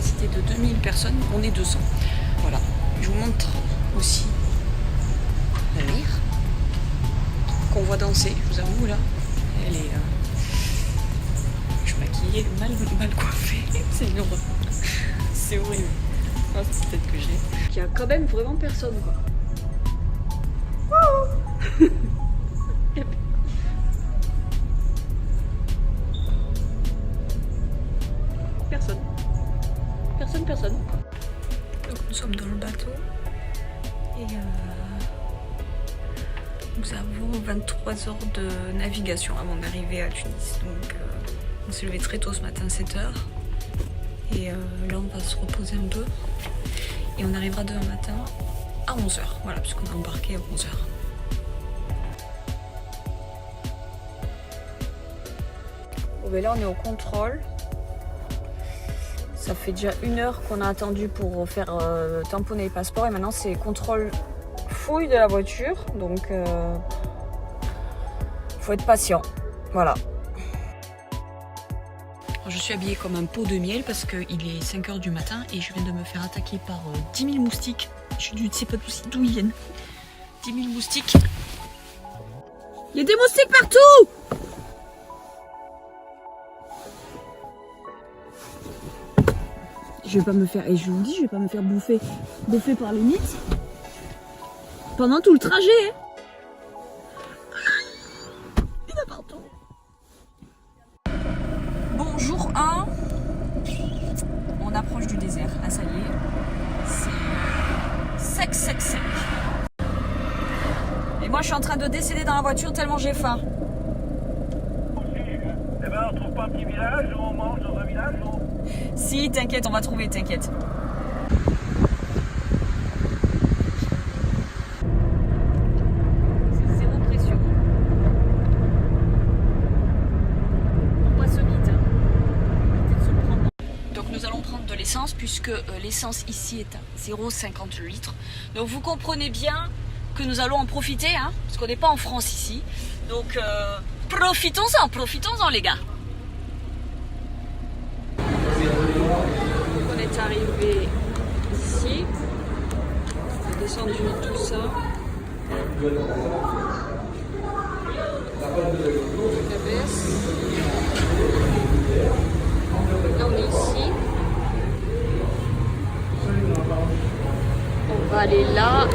capacité de 2000 personnes, on est 200. Voilà, je vous montre aussi la mère qu'on voit danser, je vous avoue là, elle est je suis maquillée, mal coiffée, c'est une horreur, c'est horrible, ah, c'est peut-être que j'ai. Il y a quand même vraiment personne quoi. Personne. Donc nous sommes dans le bateau et nous avons 23 heures de navigation avant d'arriver à Tunis. Donc on s'est levé très tôt ce matin, 7 heures. Et là on va se reposer un peu. Et on arrivera demain matin à 11 heures. Voilà, puisqu'on a embarqué à 11 heures. Bon ben là on est au contrôle. Ça fait déjà 1 heure qu'on a attendu pour faire tamponner les passeports et maintenant c'est contrôle fouille de la voiture, donc faut être patient, voilà. Alors, je suis habillée comme un pot de miel parce qu'il est 5 heures du matin et je viens de me faire attaquer par 10 000 moustiques. Je ne sais pas d'où ils viennent. 10 000 moustiques. Il y a des moustiques partout! Je vais pas me faire, et je vous le dis, je vais pas me faire bouffer par les mites pendant tout le trajet. Il y en a partout. Bonjour 1. On approche du désert. Là, ça y est. C'est sec. Et moi, je suis en train de décéder dans la voiture tellement j'ai faim. Eh ben, on trouve pas un petit village où on mange dans un village ou... Si, t'inquiète, on va trouver, t'inquiète. C'est zéro pression. On passe vite. Donc nous allons prendre de l'essence puisque l'essence ici est à 0,50 litres. Donc vous comprenez bien que nous allons en profiter, hein, parce qu'on n'est pas en France ici. Donc profitons-en les gars. On est arrivé ici, on a descendu tout ça. La baisse. Là on est ici. On va aller là,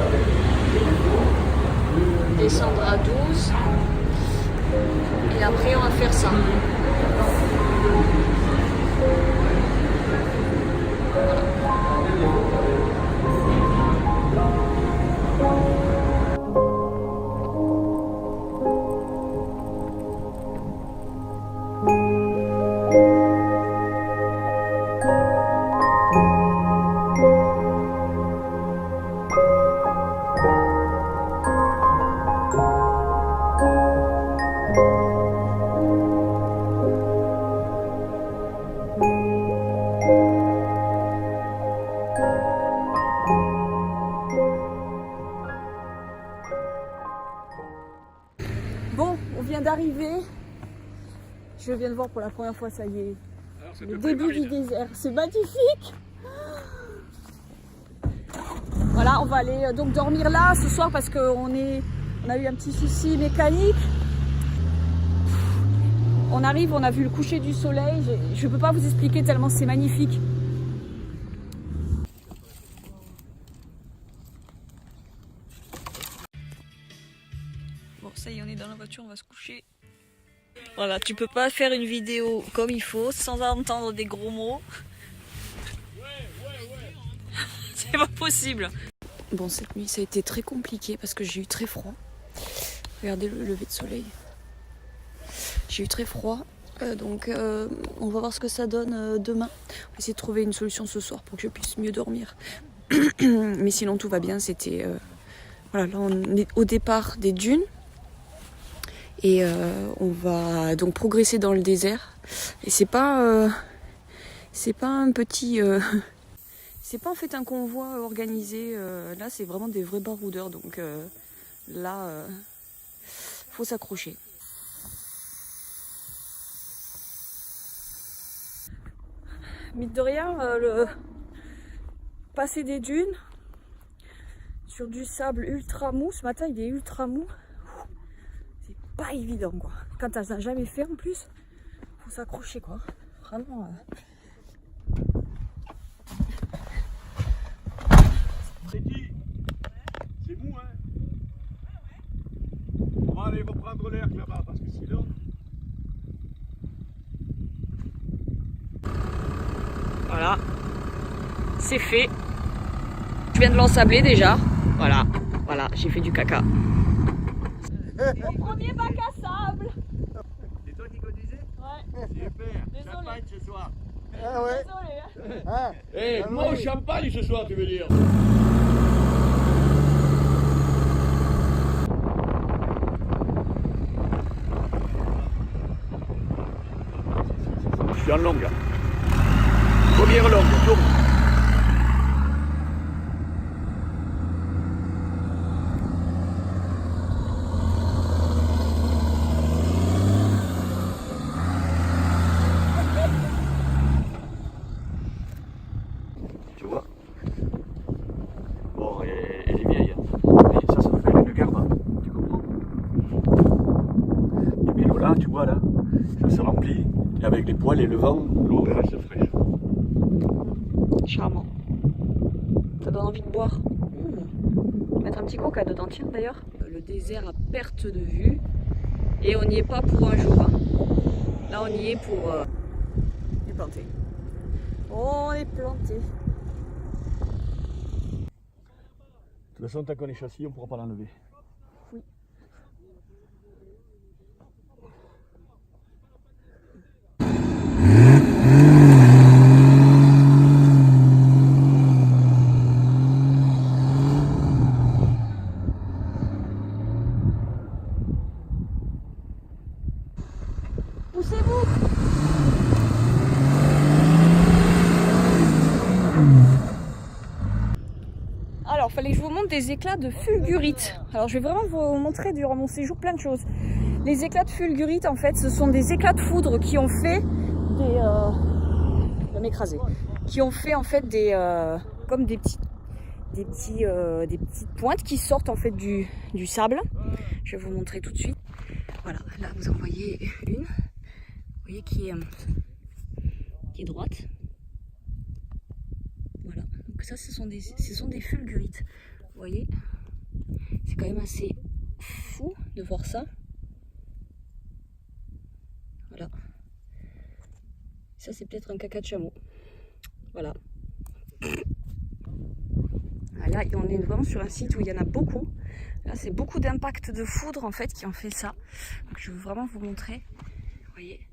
descendre à 12 et après on va faire ça. Bon, on vient d'arriver. Je viens de voir pour la première fois, ça y est, le début du désert. C'est magnifique. Voilà, on va aller donc dormir là ce soir parce qu'on a eu un petit souci mécanique. On arrive, on a vu le coucher du soleil. Je ne peux pas vous expliquer tellement c'est magnifique. Bon, ça y est, on est dans la voiture, on va se coucher. Voilà, tu peux pas faire une vidéo comme il faut sans entendre des gros mots. C'est pas possible. Bon, cette nuit, ça a été très compliqué parce que j'ai eu très froid. Regardez le lever de soleil. J'ai eu très froid. Donc, on va voir ce que ça donne demain. On va essayer de trouver une solution ce soir pour que je puisse mieux dormir. Mais sinon, tout va bien. C'était... voilà, là, on est au départ des dunes. Et on va donc progresser dans le désert. Et c'est pas un petit... c'est pas en fait un convoi organisé. Là, c'est vraiment des vrais baroudeurs. Donc là, faut s'accrocher. mine de rien, passer des dunes sur du sable ultra mou. Ce matin, il est ultra mou. C'est pas évident, quoi. Quand t'as jamais fait en plus, faut s'accrocher, quoi. Vraiment. C'est qui? C'est mou, hein? On va aller reprendre l'air là-bas parce que sinon. Voilà, c'est fait. Je viens de l'ensabler déjà. Voilà, voilà, j'ai fait du caca. Mon premier bac à sable. C'est toi qui conduisais? Ouais. Super. Désolé. Champagne ce soir. Ah ouais. Désolé. Ah. Eh, moi au champagne ce soir, tu veux dire? Je suis en longue. Première longue, tourne. Tu vois? Bon, elle est vieille. Et ça s'appelle une garba. Tu comprends? Tu mets l'eau là, tu vois là. Ça se remplit. Et avec les poils et le vent, l'eau reste fraîche. Charmant. Ça donne envie de boire. Mettre un petit coca dedans, tiens d'ailleurs. Le désert à perte de vue. Et on n'y est pas pour un jour. Hein. Là, on y est pour. On est planté. On est planté. De toute façon, tant qu'on est châssis, on ne pourra pas l'enlever. Oui. Poussez-vous! Alors, fallait que je vous montre des éclats de fulgurite. Alors, je vais vraiment vous montrer durant mon séjour plein de choses. Les éclats de fulgurite, en fait, ce sont des éclats de foudre qui ont fait des... Je vais m'écraser. Qui ont fait, en fait, comme des petites pointes qui sortent, en fait, du sable. Je vais vous montrer tout de suite. Voilà, là, vous en voyez une. Vous voyez qui est droite. Voilà, donc ça ce sont des fulgurites. Vous voyez, c'est quand même assez fou de voir ça. Voilà. Ça c'est peut-être un caca de chameau. Voilà. Ah, là on est vraiment sur un site où il y en a beaucoup. Là c'est beaucoup d'impact de foudre en fait qui ont fait ça. Donc je veux vraiment vous montrer. Vous voyez,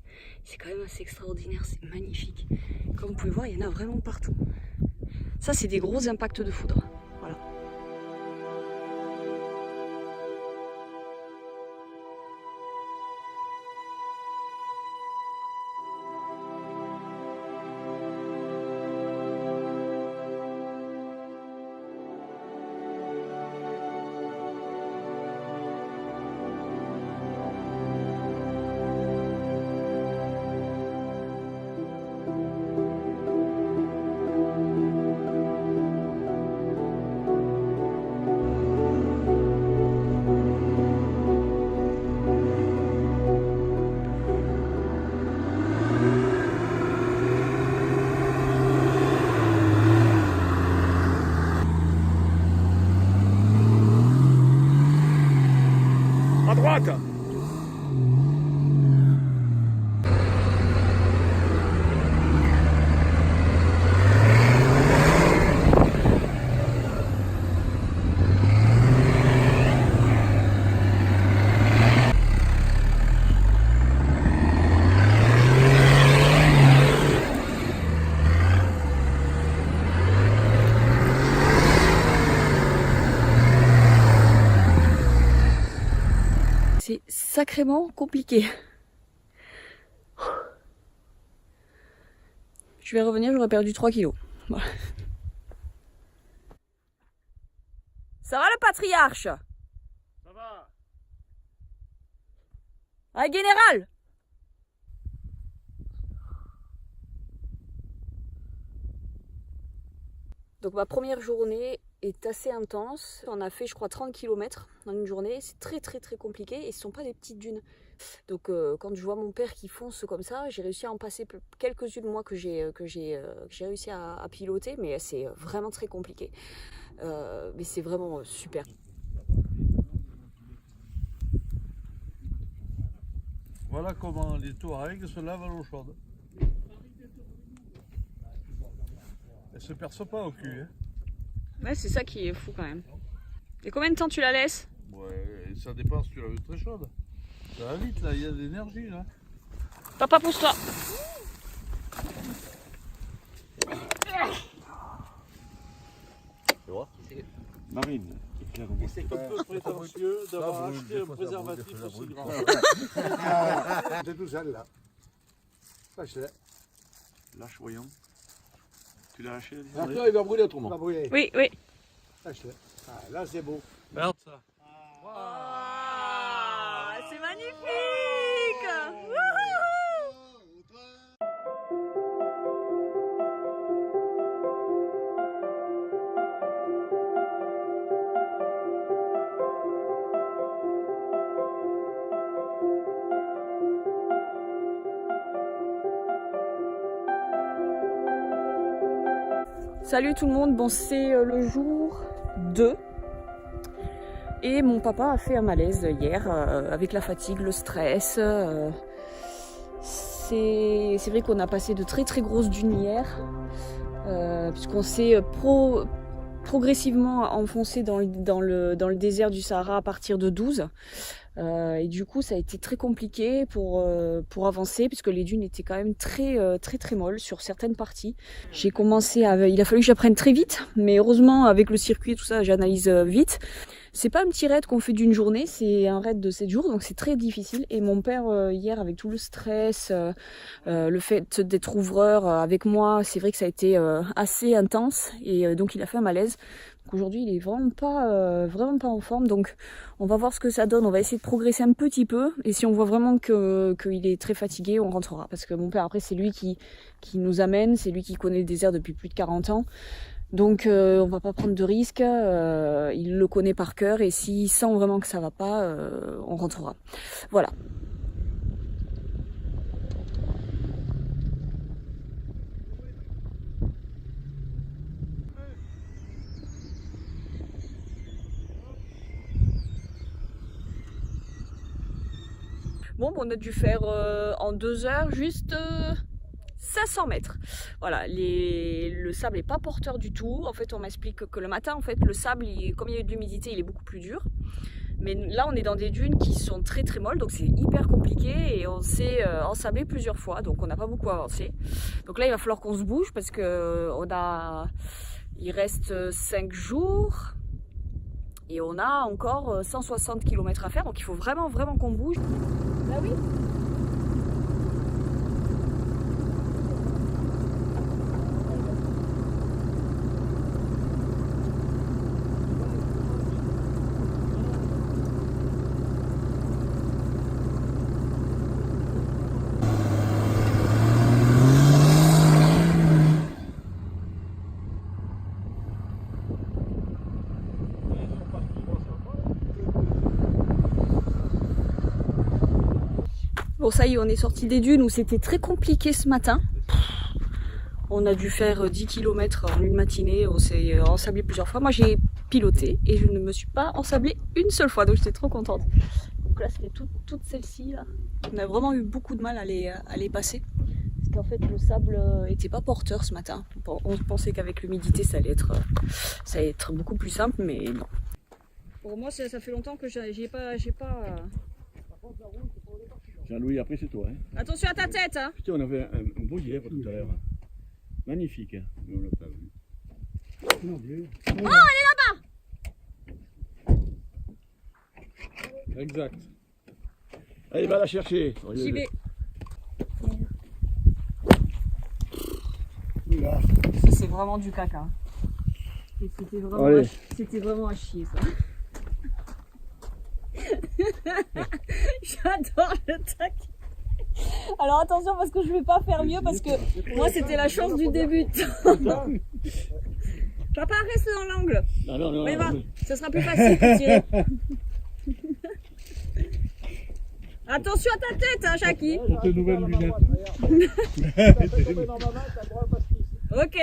c'est quand même assez extraordinaire, c'est magnifique. Comme vous pouvez voir, il y en a vraiment partout. Ça, c'est des gros impacts de foudre. Voilà. À droite! C'est sacrément compliqué. Je vais revenir, j'aurais perdu 3 kilos. Voilà. Ça va le patriarche? Ça va? Ah, général! Donc ma première journée est assez intense. On a fait je crois 30 km dans une journée. C'est très compliqué et ce sont pas des petites dunes. Donc quand je vois mon père qui fonce comme ça, j'ai réussi à en passer quelques-unes moi que j'ai réussi à piloter, mais c'est vraiment très compliqué. Mais c'est vraiment super. Voilà comment les Touaregs se lavent à l'eau chaude. Elle se perce pas au cul. Hein. Ouais, c'est ça qui est fou quand même. Et combien de temps tu la laisses? Ouais, ça dépend si tu la veux très chaude. Ça va vite là, il y a de l'énergie là. Papa, pousse-toi. Tu vois? Marine. C'est un peu prétentieux d'avoir acheté un préservatif aussi grand. C'est tout seul là. Lâche-le. Lâche, voyons. Tu l'as lâché? Après, il va brûler autrement. Il va brûler. Oui. Lâche-le. Ah, là, c'est beau. Regarde ça. Ah, c'est magnifique. Salut tout le monde, bon c'est le jour 2 et mon papa a fait un malaise hier avec la fatigue, le stress. C'est vrai qu'on a passé de très grosses dunes hier puisqu'on s'est progressivement enfoncé dans le désert du Sahara à partir de 12. Et du coup ça a été très compliqué pour avancer puisque les dunes étaient quand même très molles sur certaines parties. Il a fallu que j'apprenne très vite, mais heureusement avec le circuit et tout ça j'analyse vite. C'est pas un petit raid qu'on fait d'une journée, c'est un raid de 7 jours, donc c'est très difficile. Et mon père hier avec tout le stress, le fait d'être ouvreur avec moi, c'est vrai que ça a été assez intense et donc il a fait un malaise. Aujourd'hui il est vraiment pas en forme, donc on va voir ce que ça donne, on va essayer de progresser un petit peu et si on voit vraiment qu'il est très fatigué, on rentrera parce que mon père après c'est lui qui nous amène, c'est lui qui connaît le désert depuis plus de 40 ans, donc on va pas prendre de risques, il le connaît par cœur et s'il sent vraiment que ça va pas, on rentrera. Voilà. Bon, on a dû faire en 2 heures juste 500 mètres. Voilà, le sable n'est pas porteur du tout. En fait, on m'explique que le matin, en fait, le sable, comme il y a eu de l'humidité, il est beaucoup plus dur. Mais là, on est dans des dunes qui sont très molles, donc c'est hyper compliqué et on s'est ensablé plusieurs fois, donc on n'a pas beaucoup avancé. Donc là, il va falloir qu'on se bouge parce que il reste 5 jours. Et on a encore 160 km à faire, donc il faut vraiment qu'on bouge. Bah oui. Bon ça y est, on est sorti des dunes où c'était très compliqué ce matin. On a dû faire 10 km en une matinée, on s'est ensablé plusieurs fois. Moi j'ai piloté et je ne me suis pas ensablée une seule fois, donc j'étais trop contente. Donc là c'était toutes celles-ci là. On a vraiment eu beaucoup de mal à les passer. Parce qu'en fait le sable était pas porteur ce matin. On pensait qu'avec l'humidité ça allait être beaucoup plus simple, mais non. Pour moi ça fait longtemps que j'ai pas... Jean-Louis, après c'est toi. Hein. Attention à ta tête hein. Putain, on avait un beau lièvre tout à l'heure. Magnifique. Hein. On l'a pas vu. Oh, elle est là-bas. Exact. Allez, va la chercher. J'y vais. Ça c'est vraiment du caca. Et c'était vraiment à chier ça. J'adore le tac. Alors attention parce que je vais pas faire mieux parce que moi c'était la chance du débutant. Papa, reste dans l'angle. Non, non, non. On y va. non. Ce sera plus facile pour tirer. Attention à ta tête, hein, Jackie. Tes nouvelles lunettes. Ok.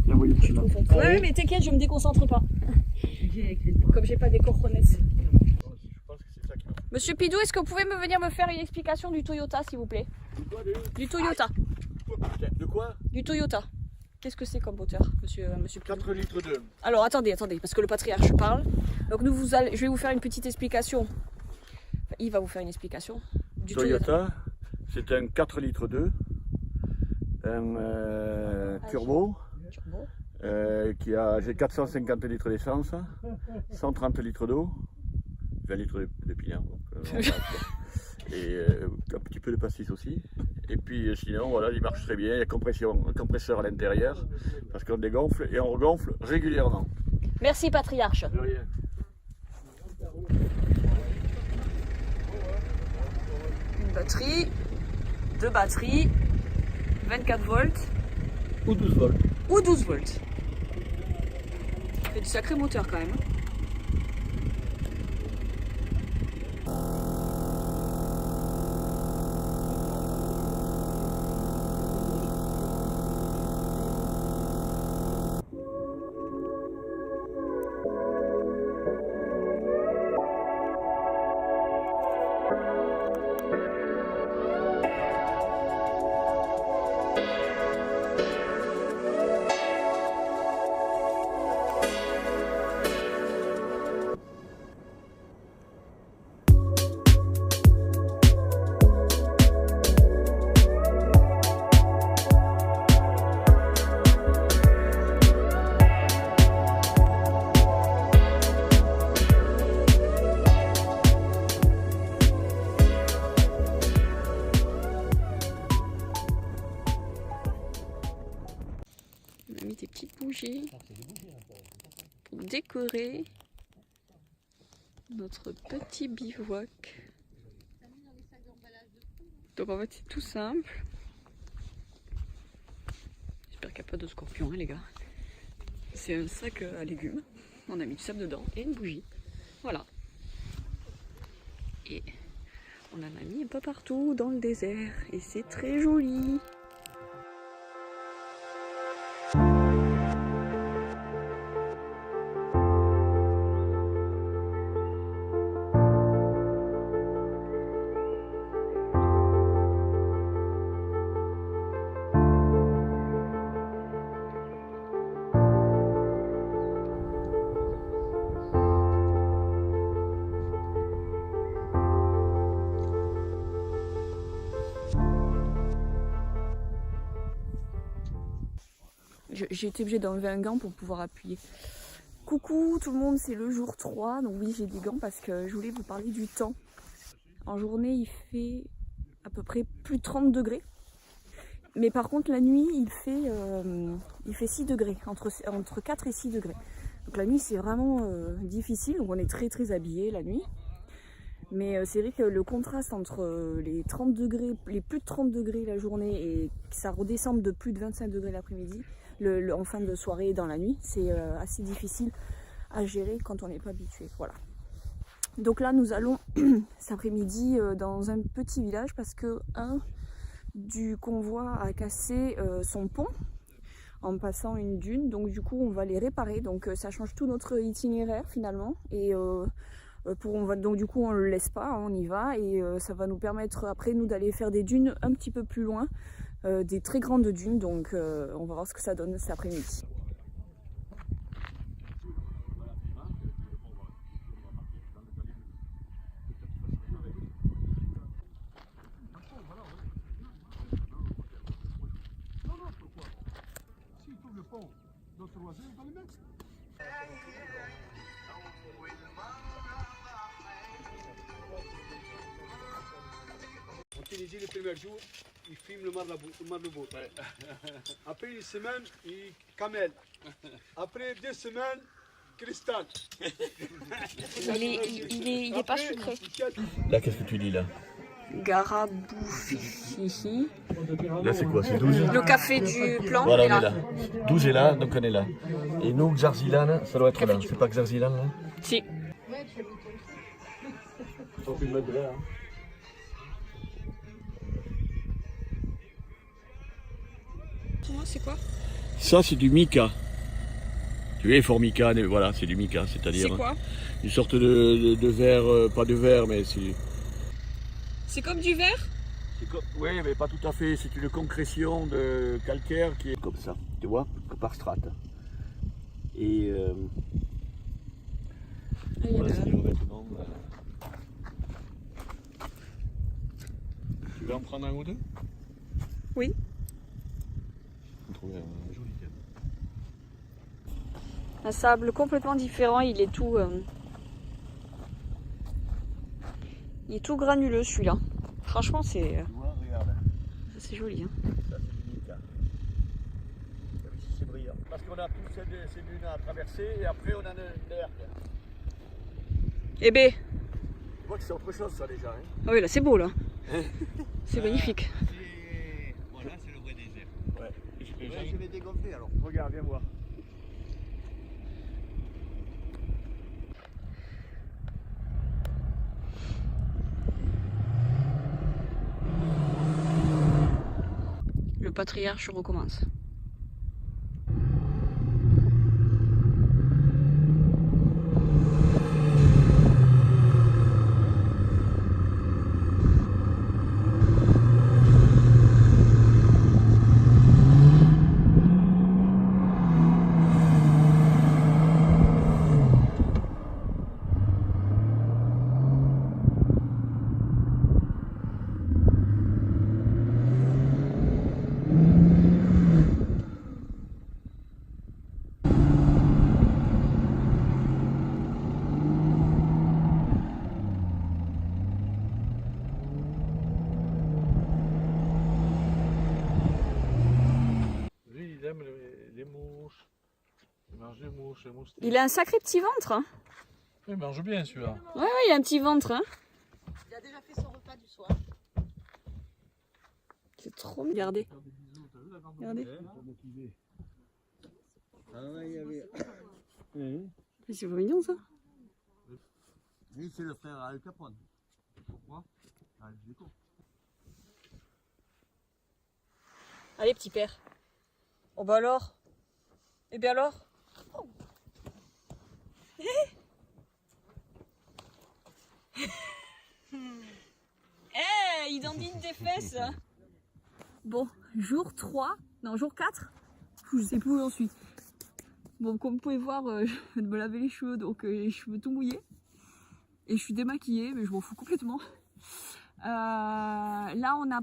Bien, voyez, tu l'as. Ouais, mais t'inquiète, je me déconcentre pas. Comme j'ai pas des cojones. Je pense que c'est ça qui va. Monsieur Pidou, est-ce que vous pouvez me venir me faire une explication du Toyota, s'il vous plaît? Du Toyota. De quoi? Du Toyota. Qu'est-ce que c'est comme moteur, monsieur Pidou? 4 litres de. Alors attendez, parce que le patriarche parle. Donc je vais vous faire une petite explication. Enfin, il va vous faire une explication du Toyota. C'est un 4 litres 2, un turbo, Turbo. j'ai 450 litres d'essence, 130 litres d'eau, 20 litres de pilon. Et un petit peu de pastis aussi. Et puis sinon, voilà, il marche très bien. Il y a un compresseur à l'intérieur parce qu'on dégonfle et on regonfle régulièrement. Merci patriarche. De rien. Une batterie, 2 batteries, 24 volts Ou 12 volts. ou 12 volts. Ça fait du sacré moteur quand même. On a mis des petites bougies pour décorer notre petit bivouac. Donc en fait c'est tout simple. J'espère qu'il n'y a pas de scorpions, hein, les gars. C'est un sac à légumes. On a mis du sable dedans et une bougie. Voilà. Et on en a mis un peu partout dans le désert. Et c'est très joli. J'ai été obligée d'enlever un gant pour pouvoir appuyer. Coucou tout le monde, c'est le jour 3. Donc oui, j'ai des gants parce que je voulais vous parler du temps. En journée, il fait à peu près plus de 30 degrés. Mais par contre, la nuit, il fait 6 degrés, entre 4 et 6 degrés. Donc la nuit, c'est vraiment difficile. Donc on est très très habillés la nuit. Mais c'est vrai que le contraste entre les 30 degrés, les plus de 30 degrés la journée et que ça redescende de plus de 25 degrés l'après-midi, en fin de soirée et dans la nuit, c'est assez difficile à gérer quand on n'est pas habitué. Voilà. Donc là, nous allons cet après-midi dans un petit village parce que un du convoi a cassé son pont en passant une dune. Donc du coup, on va les réparer. Donc ça change tout notre itinéraire finalement. Et donc du coup, on ne le laisse pas, hein, on y va. Et ça va nous permettre après, nous, d'aller faire des dunes un petit peu plus loin. Des très grandes dunes, donc on va voir ce que ça donne cet après-midi. En Tunisie, le premier jour, ils filment le marabou. Après une semaine, ils camel. Après 2 semaines, cristal. Il est pas sucré. Là, qu'est-ce que tu dis là? Garaboufihi. Là, c'est quoi? C'est 12? Le café du plan Voilà, est on est là. là. 12 est là, donc on est là. Et nous, Xarzilan, ça doit être là. C'est pas Xarzilan, là? Si. C'est quoi? Ça, c'est du mica. Tu vois, formica, voilà, c'est du mica, c'est-à-dire C'est quoi? une sorte de verre, pas de verre, mais c'est... C'est comme du verre? Oui, mais pas tout à fait. C'est une concrétion de calcaire qui est comme ça, tu vois, par strate. Et voilà, c'est des revêtements. Tu veux en prendre un ou deux? Oui. On trouve un joli. Un sable complètement différent, il est tout granuleux celui-là. Franchement, c'est Tu vois, regarde. c'est joli. Hein. Ça, c'est du mica. C'est brillant. Parce qu'on a toutes ces dunes à traverser et après on a une herbe. Eh ben, Tu vois que c'est autre chose ça déjà. Hein. ah oui là c'est beau là. C'est magnifique. Voilà, c'est le vrai désert. Ouais. Je vais dégonfler alors. Regarde, viens voir. Le patriarche recommence. Lui, il aime les mouches. Il mange les mouches, les moustiques. Il a un sacré petit ventre. Hein. Il mange bien celui-là. Ouais, il a un petit ventre. Hein. Il a déjà fait son repas du soir. C'est trop bien. Regardez. Regardez. C'est pas mignon ça. Lui, c'est le frère Al Capone. Pourquoi? Allez petit père. Oh bah alors. Eh bien alors. Oh. Il dandine des fesses. Bon, jour 3, non jour 4, je sais plus où j'en suis. Bon, comme vous pouvez voir, je viens de me laver les cheveux, donc les cheveux tout mouillés. Et je suis démaquillée, mais je m'en fous complètement. Là, on a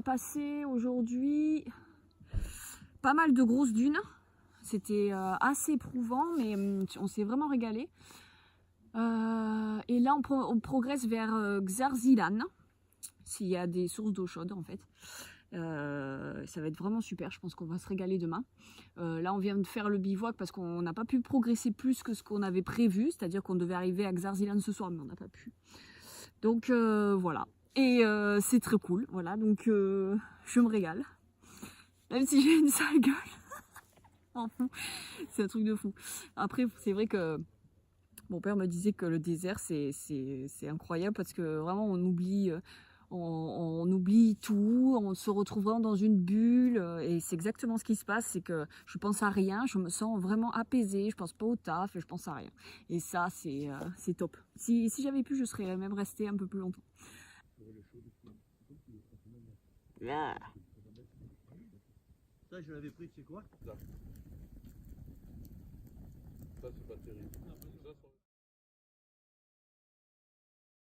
passé aujourd'hui pas mal de grosses dunes. C'était assez éprouvant, mais on s'est vraiment régalé. Et là, on progresse vers Xarzilan, s'il y a des sources d'eau chaude en fait. Ça va être vraiment super, je pense qu'on va se régaler demain. Là on vient de faire le bivouac parce qu'on n'a pas pu progresser plus que ce qu'on avait prévu, c'est-à-dire qu'on devait arriver à Xarzilan ce soir, mais on n'a pas pu. Donc voilà, et c'est très cool, voilà, donc je me régale. Même si j'ai une sale gueule, en fou, c'est un truc de fou. Après c'est vrai que mon père me disait que le désert c'est incroyable parce que vraiment on oublie tout, on se retrouve vraiment dans une bulle et c'est exactement ce qui se passe, c'est que je pense à rien, je me sens vraiment apaisée, je pense pas au taf et je pense à rien. Et ça c'est top. Si j'avais pu, je serais même restée un peu plus longtemps. Ça, je l'avais pris, c'est quoi? Ça, c'est pas terrible.